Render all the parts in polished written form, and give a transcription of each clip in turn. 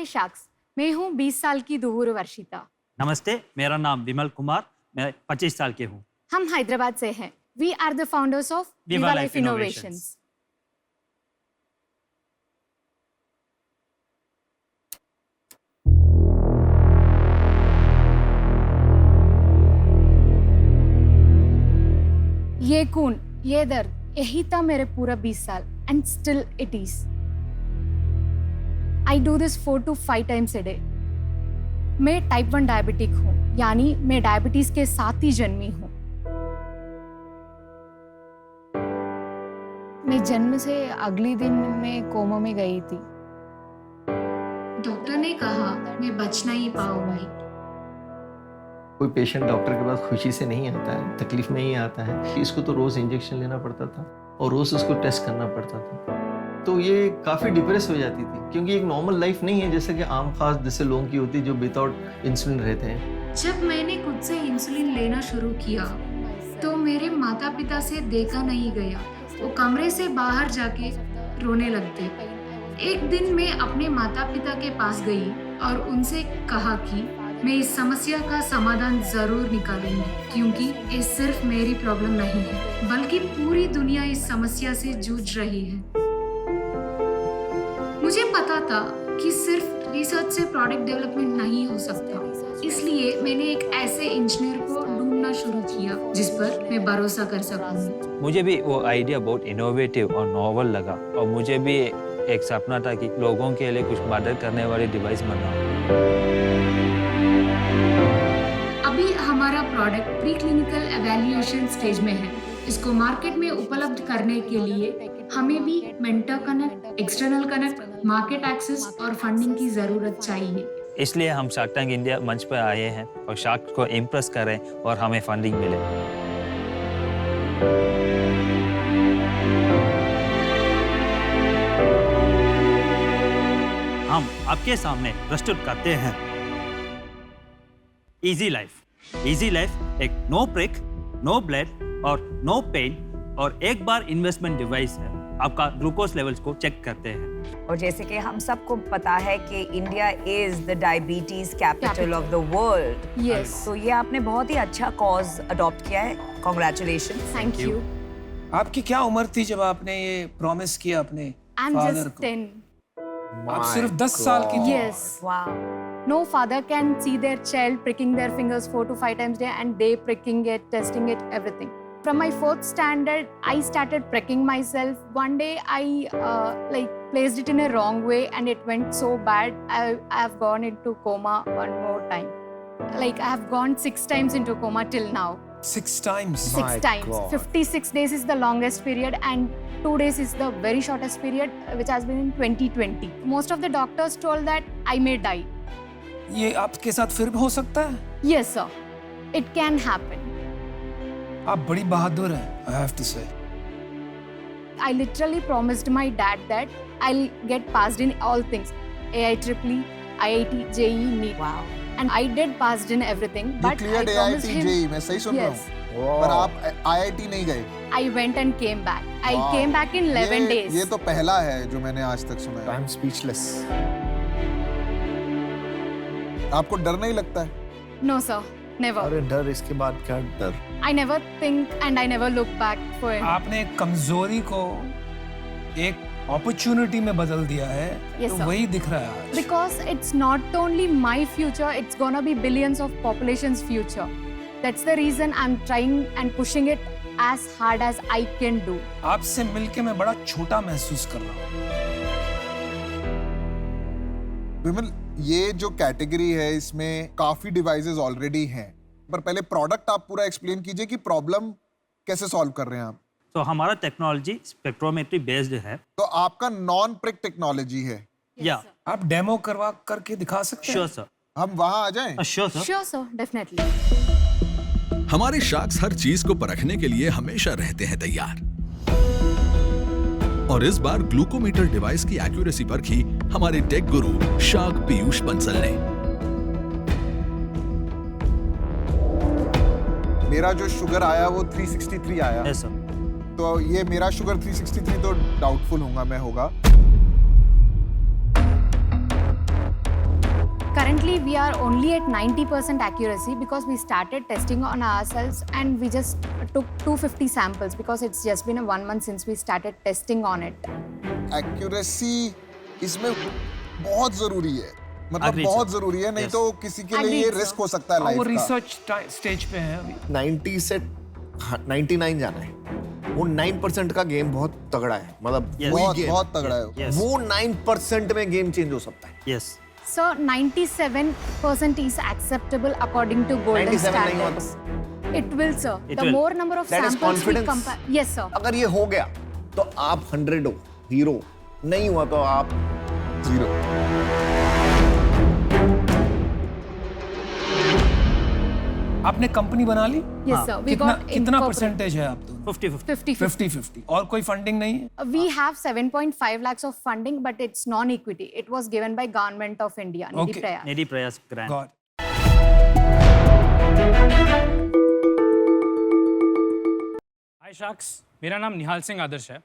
Sacks, मैं हूँ 20 साल की दुहूर वर्षिता। नमस्ते, मेरा नाम विमल कुमार, मैं 25 साल के हूँ। हम हैदराबाद से हैं। We are the founders of Viva Life Innovations. ये खून, ये दर्द, यही था मेरे पूरा 20 साल and still it is. I do this 4 to 5 times a day। मैं टाइप 1 डायबिटिक हूँ, यानी मैं डायबिटीज के साथ ही जन्मी हूँ। मैं जन्म से अगले दिन मैं कोमा में गई थी। डॉक्टर ने कहा मैं बच नहीं पाऊंगी। कोई पेशेंट डॉक्टर के पास खुशी से नहीं आता है, तकलीफ में ही आता है। इसको तो रोज इंजेक्शन लेना पड़ता था और रोज उसको टेस्ट करना पड़ता था, तो ये काफ़ी डिप्रेस हो जाती थी, क्योंकि एक नॉर्मल लाइफ नहीं है जैसे कि आम खास जैसे लोगों की होती है जो विदाउट इंसुलिन रहते हैं। जब मैंने खुद से इंसुलिन लेना शुरू किया तो मेरे माता पिता से देखा नहीं गया। वो कमरे से बाहर जाके रोने लगते। एक दिन मैं अपने माता पिता के पास गई और उनसे कहा कि मैं इस समस्या का समाधान जरूर निकालूंगी, क्योंकि ये सिर्फ मेरी प्रॉब्लम नहीं है बल्कि पूरी दुनिया इस समस्या से जूझ रही है। मुझे पता था कि सिर्फ रिसर्च से प्रोडक्ट डेवलपमेंट नहीं हो सकता, इसलिए मैंने एक ऐसे इंजीनियर को ढूंढना शुरू किया जिस पर मैं भरोसा कर सकूं। मुझे भी वो आइडिया बहुत इनोवेटिव और नॉवल लगा और मुझे भी एक सपना था कि लोगों के लिए कुछ मदद करने वाली डिवाइस बनाऊं। अभी हमारा product pre clinical evaluation stage में है। इसको मार्केट में उपलब्ध करने के लिए हमें भी mentor connect, external connect, market access और फंडिंग की जरूरत चाहिए। इसलिए हम शार्क टैंक इंडिया मंच पर आए हैं और शार्क को इम्प्रेस करें और हमें फंडिंग मिले। हम आपके सामने प्रस्तुत करते हैं इजी लाइफ। इजी लाइफ एक नो प्रिक, नो ब्लड और नो पेन और एक बार इन्वेस्टमेंट डिवाइस है। आपका ग्लूकोज लेवल्स को चेक करते हैं। और जैसे कि हम सबको पता है कि India is the diabetes capital of the world. Yes. तो ये आपने बहुत ही अच्छा कॉज अडॉप्ट किया है। कांग्रेचुलेशंस। Thank you. आपकी क्या उम्र थी जब आपने ये प्रॉमिस किया अपने फादर को? 10। आप सिर्फ 10 साल की थी। Yes. Wow. No father can see their child pricking their fingers 4 to 5 times a day and they pricking it, testing it, everything. From my 4th standard, I started pricking myself. One day I placed it in a wrong way and it went so bad. I have gone into coma one more time. I have gone 6 times into coma till now. 6 times? 6 times. 56 days is the longest period and 2 days is the very shortest period, which has been in 2020. Most of the doctors told that I may die. ये आपके साथ फिर भी हो सकता है? Yes, sir. It can happen. आप बड़ी बहादुर हैं, I have to say. I literally promised my dad that I'll get passed in all things. AIEEE, IIT, JEE, NEET. Wow. And I did passed in everything. You But I cleared promised AIT, him. JEE, मैं सही सुन रहा Yes. हूँ? पर आप IIT नहीं गए? I went and came back. I Wow. came back in 11 days. ये तो पहला है जो मैंने आज तक सुना है। I'm speechless. आपको डर नहीं लगता है? No, sir. Never. अरे डर, इसके बाद क्या डर? I never think and I never look back for it. आपने एक कमजोरी को एक अपॉर्चुनिटी में बदल दिया है। Yes, तो sir. वही दिख रहा है आज। Because it's not only my future, it's gonna be billions of population's future. That's the reason I'm trying and pushing it as hard as I can do. आपसे मिलके मैं बड़ा छोटा महसूस कर रहा हूँ। विमल, ये जो कैटेगरी है इसमें काफी डिवाइसेस ऑलरेडी हैं, पर पहले प्रोडक्ट आप पूरा एक्सप्लेन कीजिए कि प्रॉब्लम कैसे सॉल्व कर रहे हैं आप। तो हमारा टेक्नोलॉजी स्पेक्ट्रोमेट्री बेस्ड है। तो आपका नॉन प्रिक टेक्नोलॉजी है। या आप डेमो करवा करके दिखा सकते हैं? Sure sir. हम वहां आ जाएं? Sure sir. Sure, sir. Definitely. हमारे शार्क्स हर चीज को परखने के लिए हमेशा रहते हैं तैयार। और इस बार ग्लूकोमीटर डिवाइस की एक्यूरेसी परखी हमारे टेक गुरु शार्क पीयूष बंसल ने। मेरा जो शुगर आया वो 363 आया। Yes sir. तो ये मेरा शुगर 363 तो डाउटफुल होगा मैं होगा। currently we are only at 90% accuracy because we started testing on ourselves and we just took 250 samples because it's just been 1 month since we started testing on it. Accuracy इसमें बहुत जरूरी है, मतलब Agreed, बहुत sir. जरूरी है, नहीं Yes. तो किसी के लिए ये Agreed, रिस्क sir. हो सकता है वो लाइफ का। रिसर्च स्टेज पे है अभी। 90 से 99 जाना है। वो 9% का गेम बहुत तगड़ा है, मतलब Yes. वही बहुत गेम बहुत तगड़ा है। Yes. वो 9% में गेम चेंज हो सकता है। Yes. So 97% is acceptable according to golden 97 नहीं हुआ standards. It will, sir. It The will. more number of That is samples we confidence. compare. Yes, sir. अगर ये हो गया तो आप 100 हो, हीरो। नहीं हुआ तो आप जीरो। आपने कंपनी बना ली? Yes, sir. We कितना got कितना incorporate- परसेंटेज है आप दोनों? 50-50. 50-50. 50-50 और कोई फंडिंग नहीं है? We have 7.5 lakhs of funding, but it's non-equity. It was given by Government of India, Nidhi Okay. Prayas. Nidhi Prayas grant. God. Hi शाक्स, मेरा नाम निहाल सिंह आदर्श है।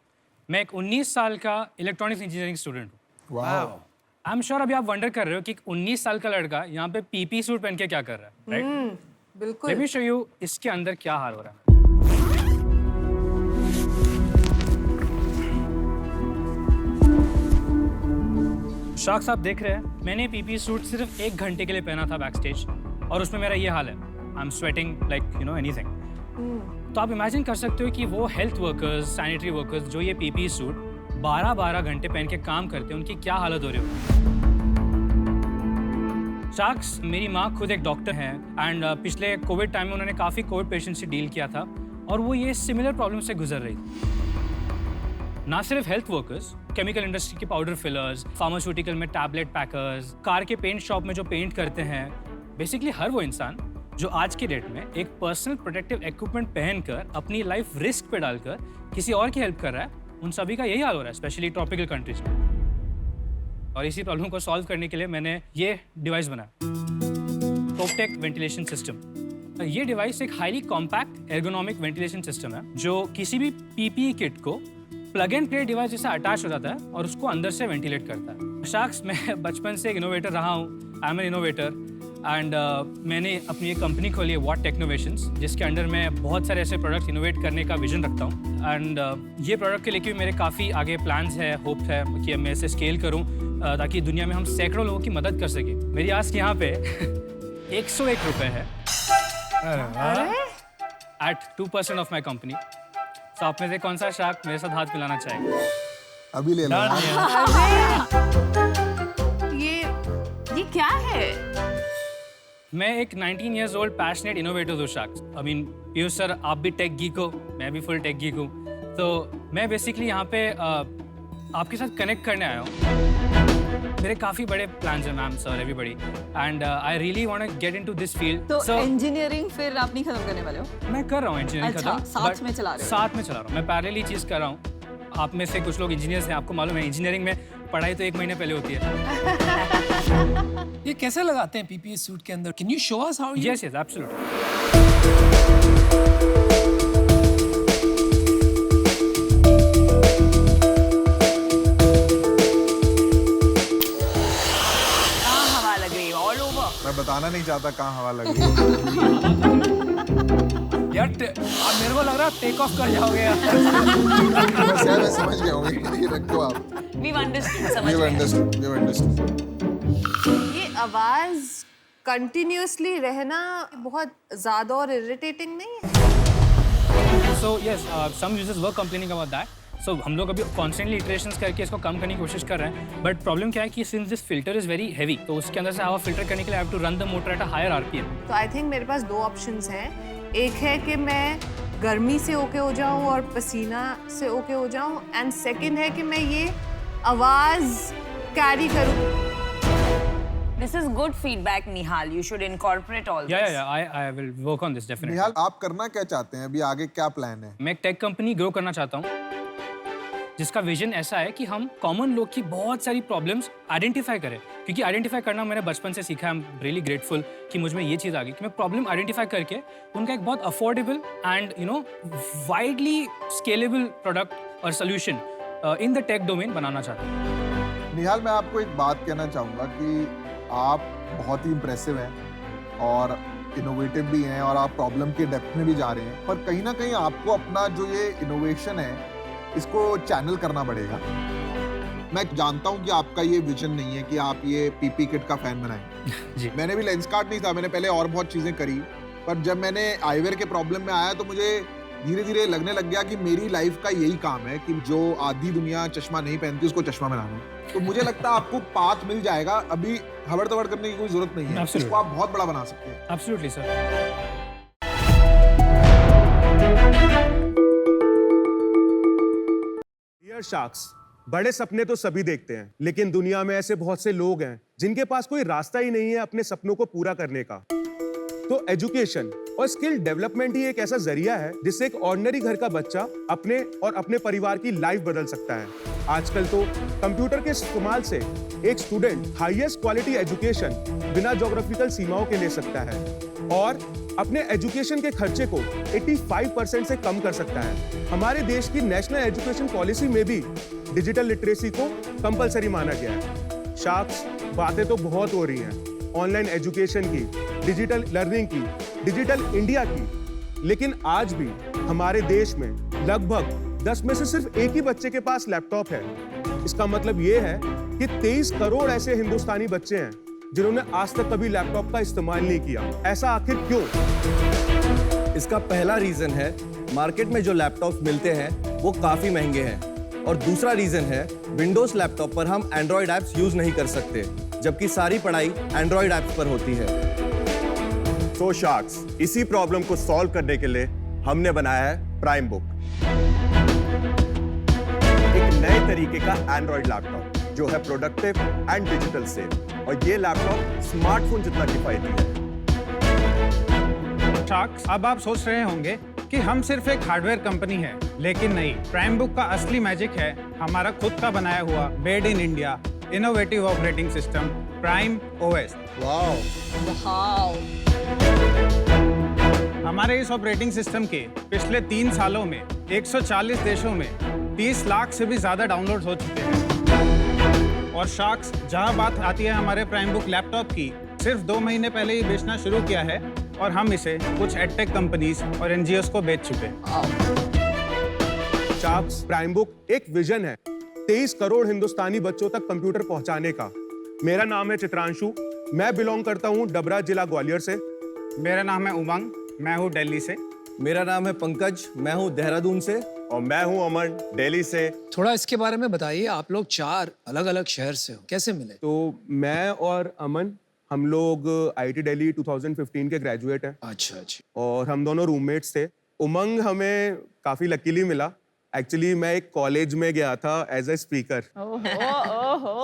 मैं एक 19 साल का इलेक्ट्रॉनिक्स इंजीनियरिंग स्टूडेंट हूँ। वाह। आई एम श्योर अभी आप वंडर कर रहे हो कि एक 19 साल का लड़का यहाँ पे पीपी सूट पहन के क्या कर रहा है, राइट? बिल्कुल। लेट मी शो यू इसके अंदर क्या हाल हो रहा है। शाक्स, आप देख रहे हैं मैंने पीपी सूट सिर्फ 1 घंटे के लिए पहना था बैक स्टेज और उसमें मेरा ये हाल है। I am sweating like anything. तो आप इमेजिन कर सकते हो कि वो हेल्थ वर्कर्स, सैनिटरी वर्कर्स जो ये पीपी सूट 12-12 घंटे पहन के काम करते हैं, उनकी क्या हालत हो रही होगी। शाक्स, मेरी माँ खुद एक डॉक्टर हैं एंड पिछले कोविड टाइम में उन्होंने काफ़ी कोविड पेशेंट से डील किया था और वो ये सिमिलर प्रॉब्लम से गुजर रही थी। ना सिर्फ हेल्थ वर्कर्स, केमिकल इंडस्ट्री के पाउडर फिलर्स, फार्मास्यूटिकल में टैबलेट पैकर्स, कार के पेंट शॉप में जो पेंट करते हैं, बेसिकली हर वो इंसान जो आज के डेट में एक पर्सनल प्रोटेक्टिव इक्विपमेंट पहनकर अपनी लाइफ रिस्क पे डालकर किसी और की हेल्प कर रहा है, उन सभी का यही हाल हो रहा है, स्पेशली ट्रॉपिकल कंट्रीज में। और इसी प्रॉब्लम को सॉल्व करने के लिए मैंने ये डिवाइस बनाया, टोपटेक वेंटिलेशन सिस्टम। ये डिवाइस एक highly compact ergonomic ventilation system है जो किसी भी पीपीई किट को प्लग एंड प्ले डिवाइस जैसा अटैच हो जाता है और उसको अंदर से वेंटिलेट करता है। शाक्स, मैं बचपन से एक इनोवेटर रहा हूँ। I am N innovator and मैंने अपनी एक कंपनी खोली है, वॉट टेक्नोवेशंस, जिसके अंडर मैं बहुत सारे ऐसे प्रोडक्ट्स इनोवेट करने का विजन रखता हूँ। एंड ये प्रोडक्ट के लेके मेरे काफ़ी आगे प्लान्स है, होप है कि मैं इसे स्केल करूँ ताकि दुनिया में हम सैकड़ों लोगों की मदद कर सकें। मेरी आस्क यहाँ पे 101 रुपये है एट 2% ऑफ माई कंपनी। तो आप में से कौन सा शार्क मेरे साथ हाथ मिलाना चाहेगा? अभी ले लो। ये क्या है? मैं एक 19 years old पैशनेट इनोवेटर हूँ sacks. I mean Piyush sir, आप भी टेक गीक हो, मैं भी फुल टेक गीक हूँ। तो मैं बेसिकली यहाँ पे आपके साथ कनेक्ट करने आया हूँ। मेरे काफ़ी बड़े प्लान्स हैं ma'am, sir, everybody, and I really want to get into this field. तो इंजीनियरिंग फिर आप नहीं खत्म करने वाले हो? मैं कर रहा हूँ इंजीनियरिंग अच्छा, खत्म, साथ but में चला रहे हो? साथ में चला रहा हूँ, मैं पैरेलली चीज़ कर रहा हूँ। आप में से कुछ लोग इंजीनियर्स हैं, आपको मालूम है इंजीनियरिंग में पढ़ाई तो 1 महीने पहले होती है। ये कैसे लगाते हैं पीपीई सूट के अंदर? Can you show us how? Yes yes, absolutely. हवा लग रही है ऑल ओवर। मैं बताना नहीं चाहता कहाँ हवा लगी है। यार अब मेरे को लग रहा है टेक ऑफ कर जाओगे यार। बस यार, मैं समझ गया हूँ, ये रखो आप। वी अंडरस्टूड, समझ We've गए। understood, we've understood। ये आवाज कंटिन्यूअसली रहना बहुत ज्यादा और इरिटेटिंग नहीं है? So yes, some users were complaining about that. So हम लोग अभी कॉन्स्टेंटली इटरेशंस करके इसको कम करने की कोशिश कर रहे हैं, बट प्रॉब्लम क्या है कि since this filter is very heavy, तो उसके अंदर से हवा फिल्टर करने के लिए I have to run the motor at a higher RPM. तो आई थिंक मेरे पास 2 ऑप्शंस हैं। एक है कि मैं गर्मी से ओके हो जाऊं और पसीना से ओके हो जाऊं, एंड सेकंड है कि मैं ये आवाज कैरी करूं। This is good feedback, Nihal. You should incorporate all this. Yeah, I will work on this definitely. निहाल, आप करना क्या चाहते हैं? अभी आगे क्या प्लान है? मैं एक टेक कंपनी ग्रो करना चाहता हूँ जिसका विजन ऐसा है कि हम कॉमन लोग की बहुत सारी प्रॉब्लम्स आइडेंटिफाई करें, क्योंकि आइडेंटिफाई करना मैंने बचपन से सीखा है। आई एम रियली ग्रेटफुल कि मुझ में ये चीज़ आ गई कि मैं प्रॉब्लम आइडेंटिफाई करके उनका एक बहुत affordable and widely scalable product और solution in the tech domain बनाना चाहता हूँ। निहाल, मैं आपको एक बात कहना चाहूँगा कि आप बहुत ही इम्प्रेसिव हैं और इनोवेटिव भी हैं और आप प्रॉब्लम के डेप्थ में भी जा रहे हैं, पर कहीं ना कहीं आपको अपना जो ये इनोवेशन है इसको चैनल करना पड़ेगा। मैं जानता हूं कि आपका ये विजन नहीं है कि आप ये पीपी किट का फैन बनाएं। मैंने भी लेंसकार्ट नहीं था, मैंने पहले और बहुत चीजें करी, पर जब मैंने आईवेयर के प्रॉब्लम में आया तो मुझे धीरे धीरे लगने लग गया कि मेरी लाइफ का यही काम है कि जो आधी दुनिया चश्मा नहीं पहनती उसको चश्मा बनाना। तो मुझे लगता है आपको पाथ मिल जाएगा, अभी हबड़ तबड़ करने की कोई जरूरत नहीं है, इसको आप बहुत बड़ा बना सकते हैं। Absolutely sir. डियर शार्क्स, बड़े सपने तो सभी देखते हैं, लेकिन दुनिया में ऐसे बहुत से लोग हैं जिनके पास कोई रास्ता ही नहीं है अपने सपनों को पूरा करने का। तो एजुकेशन और स्किल डेवलपमेंट ही एक ऐसा जरिया है जिससे एक ऑर्डिनरी घर का बच्चा अपने और अपने परिवार की लाइफ बदल सकता है। आजकल तो कंप्यूटर के इस्तेमाल से एक स्टूडेंट हाईएस्ट क्वालिटी एजुकेशन बिना ज्योग्राफिकल सीमाओं के ले सकता है और अपने एजुकेशन के खर्चे को 85% से कम कर सकता है। हमारे देश की नेशनल एजुकेशन पॉलिसी में भी डिजिटल लिटरेसी को कंपलसरी माना गया है। शार्क्स, बातें तो बहुत हो रही हैं ऑनलाइन एजुकेशन की, डिजिटल लर्निंग की, डिजिटल इंडिया की, लेकिन आज भी हमारे देश में लगभग 10 में से सिर्फ एक ही बच्चे के पास लैपटॉप है। इसका मतलब ये है कि 23 करोड़ ऐसे हिंदुस्तानी बच्चे हैं जिन्होंने आज तक कभी लैपटॉप का इस्तेमाल नहीं किया। ऐसा आखिर क्यों? इसका पहला रीजन है मार्केट में जो लैपटॉप मिलते हैं वो काफी महंगे हैं, और दूसरा रीजन है विंडोज लैपटॉप पर हम एंड्रॉइड ऐप्स यूज नहीं कर सकते, जबकि सारी पढ़ाई एंड्रॉइड ऐप्स पर होती है। तो शार्क्स, इसी प्रॉब्लम को सॉल्व करने के लिए हमने बनाया है प्राइम बुक, एक नए तरीके का एंड्रॉइड लैपटॉप जो है प्रोडक्टिव एंड डिजिटल सेफ, और ये लैपटॉप स्मार्टफोन जितना किफायती है। शार्क्स, अब आप सोच रहे होंगे कि हम सिर्फ एक हार्डवेयर कंपनी है, लेकिन नहीं। प्राइम बुक का असली मैजिक है हमारा खुद का बनाया हुआ made in India innovative operating system prime OS. Wow. हमारे इस ऑपरेटिंग सिस्टम के पिछले 3 सालों में 140 देशों में 30 लाख से भी ज्यादा डाउनलोड हो चुके हैं। और शार्क्स, जहां बात आती है हमारे प्राइम बुक लैपटॉप की, सिर्फ 2 महीने पहले ही बेचना शुरू किया है और हम इसे कुछ एडटेक कंपनीज और एनजीओस को बेच चुके हैं। शार्क्स, प्राइम बुक एक विजन है 23 करोड़ हिंदुस्तानी बच्चों तक कंप्यूटर पहुंचाने का। मेरा नाम है चित्रांशु, मैं बिलोंग करता हूं डबरा जिला ग्वालियर से। मेरा नाम है उमंग, मैं हूं दिल्ली से। मेरा नाम है पंकज, मैं हूं देहरादून से। और मैं हूं अमन, दिल्ली से। थोड़ा इसके बारे में बताइए, आप लोग 4 अलग-अलग शहर से हो, कैसे मिले? तो मैं और अमन, हम लोग आईटी दिल्ली 2015 के ग्रेजुएट हैं। अच्छा। और हम दोनों रूममेट्स थे। उमंग हमें काफी लकीली मिला। एक्चुअली मैं एक कॉलेज में गया था एज ए स्पीकर।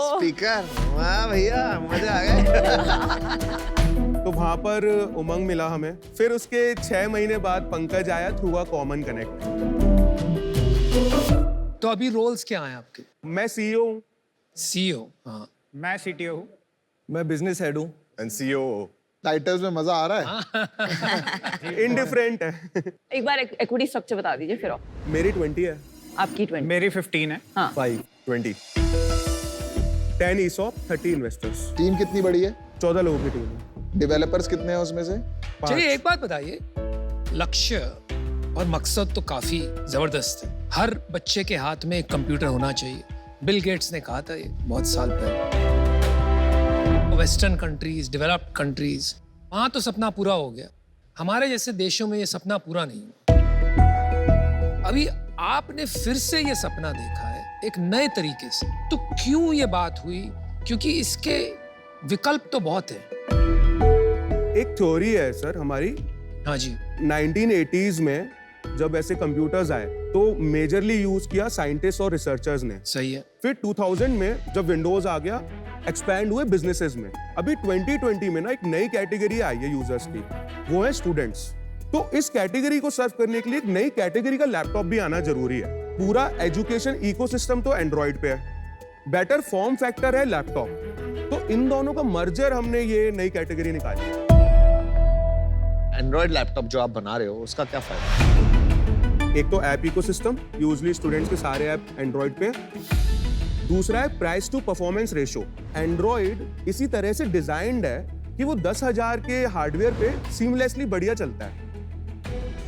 स्पीकर, वाह भैया, मजा आ गया। तो वहां पर उमंग मिला हमें। फिर उसके 6 महीने बाद पंकज आया थ्रू अ कॉमन कनेक्ट। तो अभी रोल्स क्या हैं आपके? मैं सीईओ हूँ। सीईओ? हाँ। मैं सीटीओ हूँ। मैं बिजनेस हेड हूँ। And CEO. टाइटल्स में मजा आ रहा है। इंडिफरेंट है। एक बार इक्विटी स्ट्रक्चर बता दीजिए फिर। मेरी 20 है। आपकी 20? मेरी 15 है। हाँ। 5, 20। 10 ESOP, 30 इन्वेस्टर्स। टीम कितनी बड़ी है? 14 लोगों की टीम है। डेवलपर्स कितने हैं उसमें से? चलिए एक बात बताइए, लक्ष्य और मकसद तो काफी जबरदस्त है। हर बच्चे के हाथ में एक कंप्यूटर होना चाहिए। बिल गेट्स ने कहा था ये बहुत साल पहले। वेस्टर्न कंट्रीज, डेवलप्ड कंट्रीज, वहां तो सपना पूरा हो गया। हमारे जैसे देशों में ये सपना पूरा नहीं हुआ। अभी आपने फिर से ये सपना देखा है एक नए तरीके से, तो क्यों ये बात हुई? क्योंकि इसके विकल्प तो बहुत है। एक थ्योरी है सर हमारी। हाँ जी। 1980s में जब ऐसे कंप्यूटर्स आए तो मेजरली यूज किया साइंटिस्ट और रिसर्चर्स ने। सही है। फिर 2000 में जब विंडोज आ गया, एक्सपैंड हुए बिजनेसेस में। अभी 2020 में ना एक नई कैटेगरी आई है यूजर्स की, वो है स्टूडेंट्स। तो इस कैटेगरी को सर्व करने के लिए एक नई कैटेगरी का लैपटॉप भी आना जरूरी है। पूरा एजुकेशन इकोसिस्टम तो एंड्रॉइड पे है, बेटर फॉर्म फैक्टर है लैपटॉप। तो इन दोनों का मर्जर हमने ये नई कैटेगरी निकाली है। एंड्रॉइड लैपटॉप जो आप बना रहे हो उसका क्या फायदा? एक तो ऐप इकोसिस्टम, यूजुअली स्टूडेंट्स के सारे ऐप एंड्रॉइड पे। दूसरा है price to performance ratio. Android इसी तरह से डिजाइंड है कि वो 10,000 के हार्डवेयर पे सीमलेसली बढ़िया चलता है।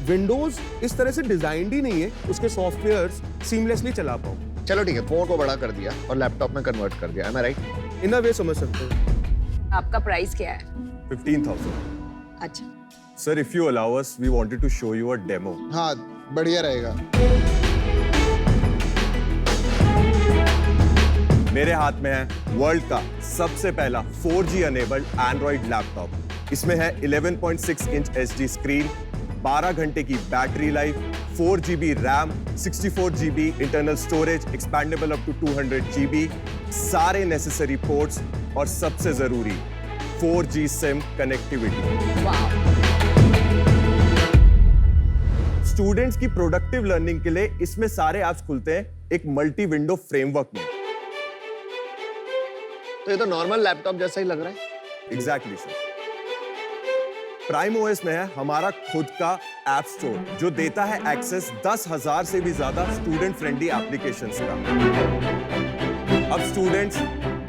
विंडोज इस तरह से डिजाइंड ही नहीं है उसके सॉफ्टवेयर्स सीमलेसली चला पाओ। चलो ठीक है, फोन को बड़ा कर दिया और लैपटॉप में कन्वर्ट कर दिया, am I right? इन अ वे समझ सकते हो। आपका प्राइस क्या है? 15,000। अच्छा, sir if you allow us we wanted to show you a demo. हाँ, बढ़िया रहेगा। मेरे हाथ में है वर्ल्ड का सबसे पहला 4G अनेबल्ड एंड्रॉइड लैपटॉप। इसमें है 11.6 इंच HD स्क्रीन, 12 घंटे की battery life, 4 GB RAM, 64 GB internal storage, expandable up to 200 GB, सारे नेसेसरी पोर्ट्स और सबसे जरूरी 4G सिम कनेक्टिविटी। स्टूडेंट्स की प्रोडक्टिव लर्निंग के लिए इसमें सारे ऐप्स खुलते हैं एक मल्टी विंडो फ्रेमवर्क में। तो ये तो नॉर्मल लैपटॉप जैसा ही लग रहा है। Exactly sir. प्राइम ओएस में है हमारा खुद का ऐप स्टोर जो देता है एक्सेस 10,000 से भी ज्यादा स्टूडेंट फ्रेंडली एप्लीकेशंस का। अब students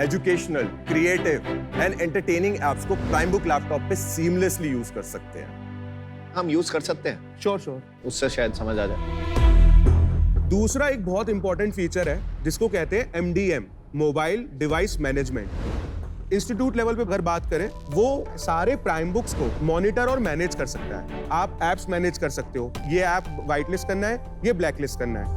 educational, creative and entertaining apps को प्राइम बुक लैपटॉप पे सीमलेसली यूज कर सकते हैं। हम यूज कर सकते हैं? श्योर। उससे शायद समझ आ जाए। दूसरा एक बहुत इंपॉर्टेंट फीचर है जिसको कहते हैं MDM, mobile device management. Institute level पे अगर बात करें, वो सारे प्राइम बुक्स को मॉनिटर और मैनेज कर सकता है। आप एप्स मैनेज कर सकते हो, ये ऐप व्हाइट लिस्ट करना है, ये ब्लैक लिस्ट करना है।